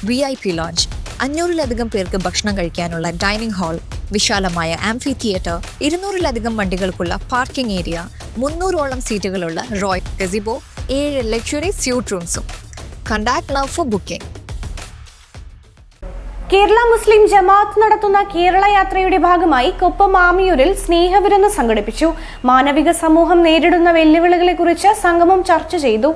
VIP launch, 500-ലധികം പേർക്ക് ഭക്ഷണം കഴിക്കാനുള്ള ഡൈനിങ് ഹാൾ, വിശാലമായ ആംഫി തിയേറ്റർ, 200-ലധികം വണ്ടികൾക്കുള്ള പാർക്കിംഗ് ഏരിയ, 300-ഓളം സീറ്റുകളുള്ള റോയൽ ഗസിബോ, 7 ലക്ഷറി സ്യൂട്ട് റൂംസും. Contact now for booking. Kerala Muslim Jamaath നടത്തുന്ന കേരള യാത്രയുടെ ഭാഗമായി കൊപ്പം ആമിയൂരിൽ സ്നേഹവിരുന്ന് സംഘടിപ്പിച്ചു. മാനവിക സമൂഹം നേരിടുന്ന വെല്ലുവിളികളെക്കുറിച്ച് സംഗമം ചർച്ച ചെയ്തു.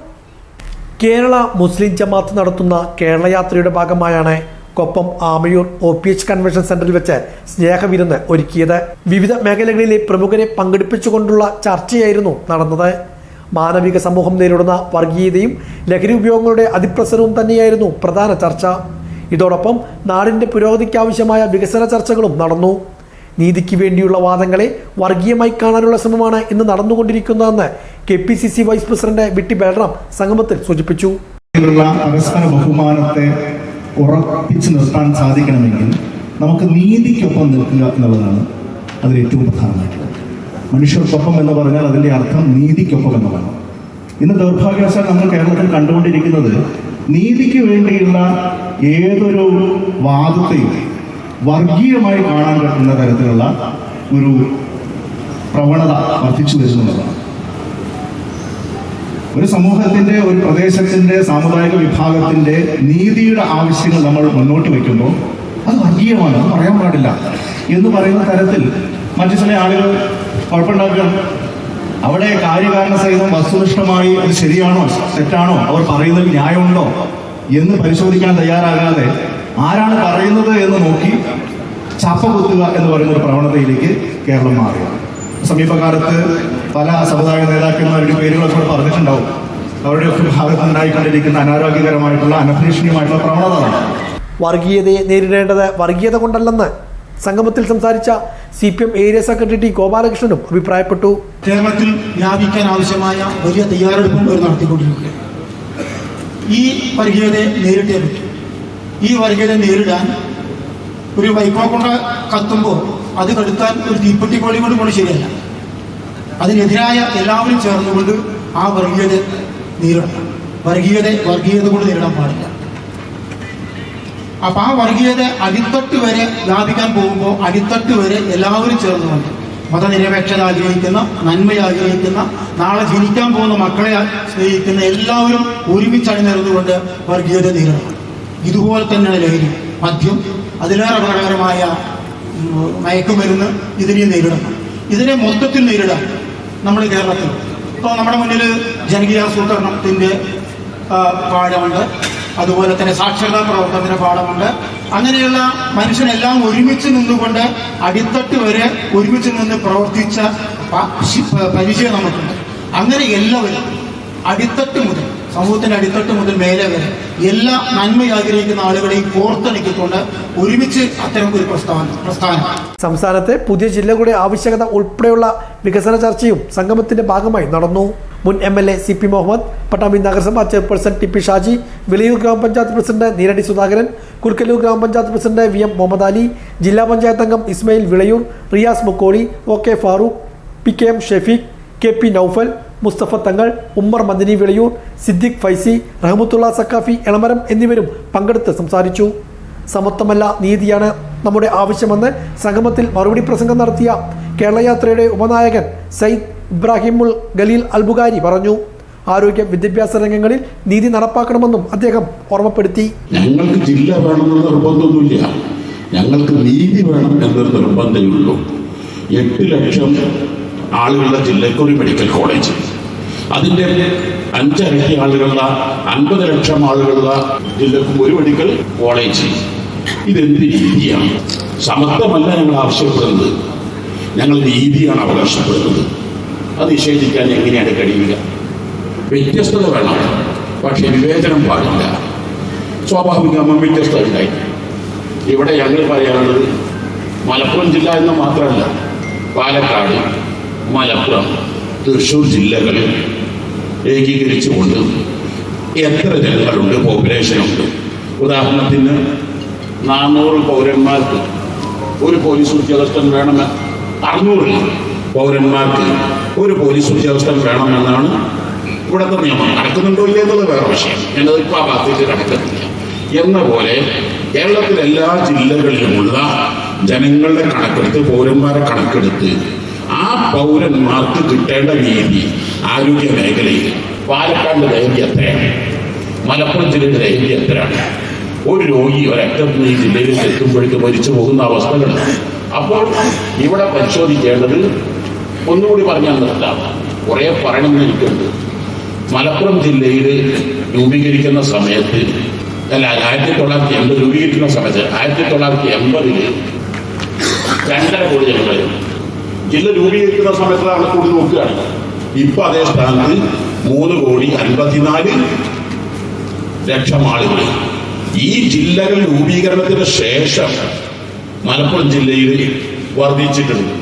കേരള മുസ്ലിം ജമാഅത്ത് നടത്തുന്ന കേരള യാത്രയുടെ ഭാഗമായാണ് കൊപ്പം ആമിയൂർ OPH കൺവെൻഷൻ സെന്ററിൽ വെച്ച് സ്നേഹവിരുന്ന് ഒരുക്കിയത്. വിവിധ മേഖലകളിലെ പ്രമുഖരെ പങ്കെടുപ്പിച്ചുകൊണ്ടുള്ള ചർച്ചയായിരുന്നു നടന്നത്. മാനവിക സമൂഹം നേരിടുന്ന വർഗീയതയും ലഹരി ഉപയോഗങ്ങളുടെ അതിപ്രസരവും തന്നെയായിരുന്നു പ്രധാന ചർച്ച. ഇതോടൊപ്പം നാടിന്റെ പുരോഗതിക്കാവശ്യമായ വികസന ചർച്ചകളും നടന്നു. നീതിക്ക് വേണ്ടിയുള്ള വാദങ്ങളെ വർഗീയമായി കാണാനുള്ള ശ്രമമാണ് ഇന്ന് നടന്നുകൊണ്ടിരിക്കുന്നതെന്ന് KPCC വൈസ് പ്രസിഡന്റ് വിട്ടി ബൽറാം സംഗമത്തിൽ സൂചിപ്പിച്ചു. പരസ്പര ബഹുമാനത്തെ ഉറപ്പിച്ചു നിർത്താൻ സാധിക്കണമെങ്കിൽ നമുക്ക് നീതിക്കൊപ്പം നിൽക്കുക എന്നുള്ളതാണ് അതിൽ ഏറ്റവും പ്രധാനമായിട്ടുള്ളത്. മനുഷ്യർക്കൊപ്പം എന്ന് പറഞ്ഞാൽ അതിൻ്റെ അർത്ഥം നീതിക്കൊപ്പം എന്നുള്ളതാണ്. ഇന്ന് ദൗർഭാഗ്യവശാൽ നമ്മൾ കേരളത്തിൽ കണ്ടുകൊണ്ടിരിക്കുന്നത് നീതിക്ക് വേണ്ടിയുള്ള ഏതൊരു വാദത്തെയും വർഗീയമായി കാണാൻ പറ്റുന്ന തരത്തിലുള്ള ഒരു പ്രവണത വർദ്ധിച്ചു വരുന്നതാണ്. ഒരു സമൂഹത്തിന്റെ, ഒരു പ്രദേശത്തിന്റെ, സാമുദായിക വിഭാഗത്തിന്റെ നീതിയുടെ ആവശ്യങ്ങൾ നമ്മൾ മുന്നോട്ട് വയ്ക്കുമ്പോൾ അത് വർഗീയമാണ്, അത് പറയാൻ പാടില്ല എന്ന് പറയുന്ന തരത്തിൽ മറ്റു ചില ആളുകൾ കുഴപ്പമുണ്ടാക്കുക. അവിടെ കാര്യകാരണ സഹിതം വസ്തുനിഷ്ഠമായി അത് ശരിയാണോ തെറ്റാണോ, അവർ പറയുന്നതിൽ ന്യായമുണ്ടോ എന്ന് പരിശോധിക്കാൻ തയ്യാറാകാതെ ആരാണ് പറയുന്നത് എന്ന് നോക്കി ചാപ്പ കുത്തുക എന്ന് പറയുന്ന ഒരു പ്രവണതയിലേക്ക് കേരളം മാറുക. സമീപകാലത്ത് പല സമുദായ നേതാക്കന്മാരുടെ പേരുകളൊക്കെ പറഞ്ഞിട്ടുണ്ടാവും. അവരുടെയൊക്കെ ഭാഗത്ത് ഉണ്ടായിക്കൊണ്ടിരിക്കുന്ന അനാരോഗ്യകരമായിട്ടുള്ള, അനഭീഷണീയമായിട്ടുള്ള പ്രവണതകളാണ്. വർഗീയതയെ നേരിടേണ്ടത് വർഗീയത കൊണ്ടല്ലെന്ന് സംഗമത്തിൽ സംസാരിച്ച CPM ഏരിയ സെക്രട്ടറി T. ഗോപാലകൃഷ്ണനും അഭിപ്രായപ്പെട്ടു. കേരളത്തിൽ വ്യാപിക്കാൻ ആവശ്യമായ വലിയ തയ്യാറെടുപ്പും അവർ നടത്തിക്കൊണ്ടിരിക്കുകയാണ്. ഈ വർഗീയതയെ നേരിട്ടേ പറ്റും. ഈ വർഗീയത നേരിടാൻ ഒരു വൈക്കോ കൊണ്ട് കത്തുമ്പോൾ അത് കെടുത്താൻ ഒരു തീപ്പെട്ടിക്കോളി കൊണ്ട് ശരിയല്ല. അതിനെതിരായ എല്ലാവരും ചേർന്നുകൊണ്ട് ആ വർഗീയത നേരിടണം. വർഗീയത കൊണ്ട് നേരിടാൻ പാടില്ല. അപ്പൊ ആ വർഗീയത അടിത്തട്ട് വരെ വ്യാപിക്കാൻ പോകുമ്പോൾ അടിത്തട്ട് വരെ എല്ലാവരും ചേർന്നുകൊണ്ട് മതനിരപേക്ഷത ആഗ്രഹിക്കുന്ന, നന്മ ആഗ്രഹിക്കുന്ന, നാളെ ജനിക്കാൻ പോകുന്ന മക്കളെ സ്നേഹിക്കുന്ന എല്ലാവരും ഒരുമിച്ച് അണിനിരന്നുകൊണ്ട് വർഗീയത നേരിടണം. ഇതുപോലെ തന്നെയാണ് ലഹരി, മദ്യം, അതിലേറെ അപകടകരമായ മയക്കുമരുന്ന്, ഇതിനെ നേരിടണം. ഇതിനെ മൊത്തത്തിൽ നേരിടാൻ നമ്മൾ കേരളത്തിൽ ഇപ്പോൾ നമ്മുടെ മുന്നിൽ ജനകീയാസൂത്രണത്തിൻ്റെ പാഠമുണ്ട്, അതുപോലെ തന്നെ സാക്ഷരതാ പ്രവർത്തനത്തിന്റെ പാഠമുണ്ട്. അങ്ങനെയുള്ള മനുഷ്യനെല്ലാം ഒരുമിച്ച് നിന്നുകൊണ്ട് അടിത്തട്ട് വരെ ഒരുമിച്ച് നിന്ന് പ്രവർത്തിച്ച പരിചയം നമുക്കുണ്ട്. അങ്ങനെ എല്ലാവരും അടിത്തട്ട് മുതൽ, സമൂഹത്തിന്റെ അടിത്തട്ട് മുതൽ മേലെ വരെ എല്ലാ നന്മ ആഗ്രഹിക്കുന്ന ആളുകളെയും കോർത്തിണക്കിക്കൊണ്ട് ഒരുമിച്ച് അത്തരം ഒരു പ്രസ്ഥാനം. സംസ്ഥാനത്തെ പുതിയ ജില്ലകളുടെ ആവശ്യകത ഉൾപ്പെടെയുള്ള വികസന ചർച്ചയും സംഗമത്തിന്റെ ഭാഗമായി നടന്നു. മുൻ MLA CP മുഹമ്മദ്, പട്ടാമ്പി നഗരസഭ ചെയർപേഴ്സൺ TP ഷാജി, വിളയൂർ ഗ്രാമപഞ്ചായത്ത് പ്രസിഡന്റ് നീരടി സുധാകരൻ, കുർക്കല്ലൂർ ഗ്രാമപഞ്ചായത്ത് പ്രസിഡന്റ് VM മുഹമ്മദ് അലി, ജില്ലാ പഞ്ചായത്ത് അംഗം Ismail Vilayur, Riyas Mukkoli, OK Farooq, PKM Shefeeq, KP Noufal, Mustafa തങ്ങൾ, ഉമ്മർ മദനി വിളയൂർ, സിദ്ദിഖ് ഫൈസി, റഹ്മത്തുള്ള സക്കാഫി എളമരം എന്നിവരും പങ്കെടുത്ത് സംസാരിച്ചു. സമത്വമല്ല നീതിയാണ് നമ്മുടെ ആവശ്യമെന്ന് സംഗമത്തിൽ മറുപടി പ്രസംഗം നടത്തിയ കേരള യാത്രയുടെ ഉപനായകൻ സയ്യിദ് ഇബ്രാഹിമുൽ ഖലീൽ അൽബുഖാരി പറഞ്ഞു. ആരോഗ്യ വിദ്യാഭ്യാസ രംഗങ്ങളിൽ നീതി നടപ്പാക്കണമെന്നും അദ്ദേഹം ഓർമ്മപ്പെടുത്തി. ഞങ്ങൾക്ക് ജില്ല വേണമെന്ന് നിർബന്ധമൊന്നുമില്ല, ഞങ്ങൾക്ക് നീതി വേണം എന്നൊരു നിർബന്ധമുള്ളൂ. 8 ലക്ഷം ആളുകളുടെ ജില്ലയ്ക്ക് ഒരു മെഡിക്കൽ കോളേജ്, അതിൻ്റെ 5 ഇരട്ടി ആളുകളുള്ള 50 ലക്ഷം ആളുകളുള്ള ജില്ലക്കും ഒരു മെഡിക്കൽ കോളേജ്. ഇതെന്ത് രീതിയാണ്? സമത്വമല്ല ഞങ്ങൾ ആവശ്യപ്പെടുന്നത്, ഞങ്ങൾ നീതിയാണ് അവകാശപ്പെടുന്നത്. അത് നിഷേധിക്കാൻ എങ്ങനെയാണ് കഴിയുക? വ്യത്യസ്തത വേണം, പക്ഷേ വിവേചനം പാടില്ല. സ്വാഭാവികമായും വ്യത്യസ്തത ഉണ്ടായി. ഇവിടെ ഞങ്ങൾ പറയാനുള്ളത് മലപ്പുറം ജില്ല എന്ന് മാത്രമല്ല, പാലക്കാട്, മലപ്പുറം, തൃശ്ശൂർ ജില്ലകളിൽ ഏകീകരിച്ചുകൊണ്ട് എത്ര ജനങ്ങളുണ്ട്, പോപ്പുലേഷനുണ്ട്. ഉദാഹരണത്തിന് 400 പൗരന്മാർക്ക് ഒരു പോലീസ് ഉദ്യോഗസ്ഥൻ വേണമെന്ന്, 600 പൗരന്മാർക്ക് ഒരു പോലീസ് ഉദ്യോഗസ്ഥൻ വേണമെന്നാണ് ഇവിടുത്തെ നിയമം. നടക്കുന്നുണ്ടോ ഇല്ല എന്നുള്ളത് വേറെ വിഷയം. ഞാനത് ഇപ്പോൾ ആ ഭാഗത്തേക്ക് കടക്കുന്നില്ല. എന്ന പോലെ കേരളത്തിലെ എല്ലാ ജില്ലകളിലുമുള്ള ജനങ്ങളുടെ കണക്കെടുത്ത്, പൗരന്മാരെ കണക്കെടുത്ത് ആ പൗരന്മാർക്ക് കിട്ടേണ്ട രീതി ആരോഗ്യ മേഖലയിൽ പാലക്കാട് ദൈർഘ്യം എത്രയാണ്, മലപ്പുറം ജില്ലയുടെ ദൈർഘ്യം എത്രയാണ്, ഒരു രോഗി ഒരറ്റത്ത് ഈ ജില്ലയിലേക്ക് എത്തുമ്പോഴേക്ക് മരിച്ചു പോകുന്ന അവസ്ഥകൾ. അപ്പോൾ ഇവിടെ പരിശോധിക്കേണ്ടത്, ഒന്നുകൂടി പറഞ്ഞാൽ നിർത്താം, കുറേ പറയണമെന്ന് എനിക്കുണ്ട്. മലപ്പുറം ജില്ലയിൽ രൂപീകരിക്കുന്ന സമയത്ത്, അല്ല 1980 രൂപീകരിക്കുന്ന സമയത്ത് 1980 2.5 കോടി ജനങ്ങൾ. ജില്ല രൂപീകരിക്കുന്ന സമയത്താണ് കൂടി നോക്കുകയാണ്. ഇപ്പൊ അതേ സ്ഥാനത്ത് 3,54,00,000 ആളുകൾ. ഈ ജില്ലകൾ രൂപീകരണത്തിന് ശേഷം മലപ്പുറം ജില്ലയിൽ വർദ്ധിച്ചിട്ടുണ്ട്.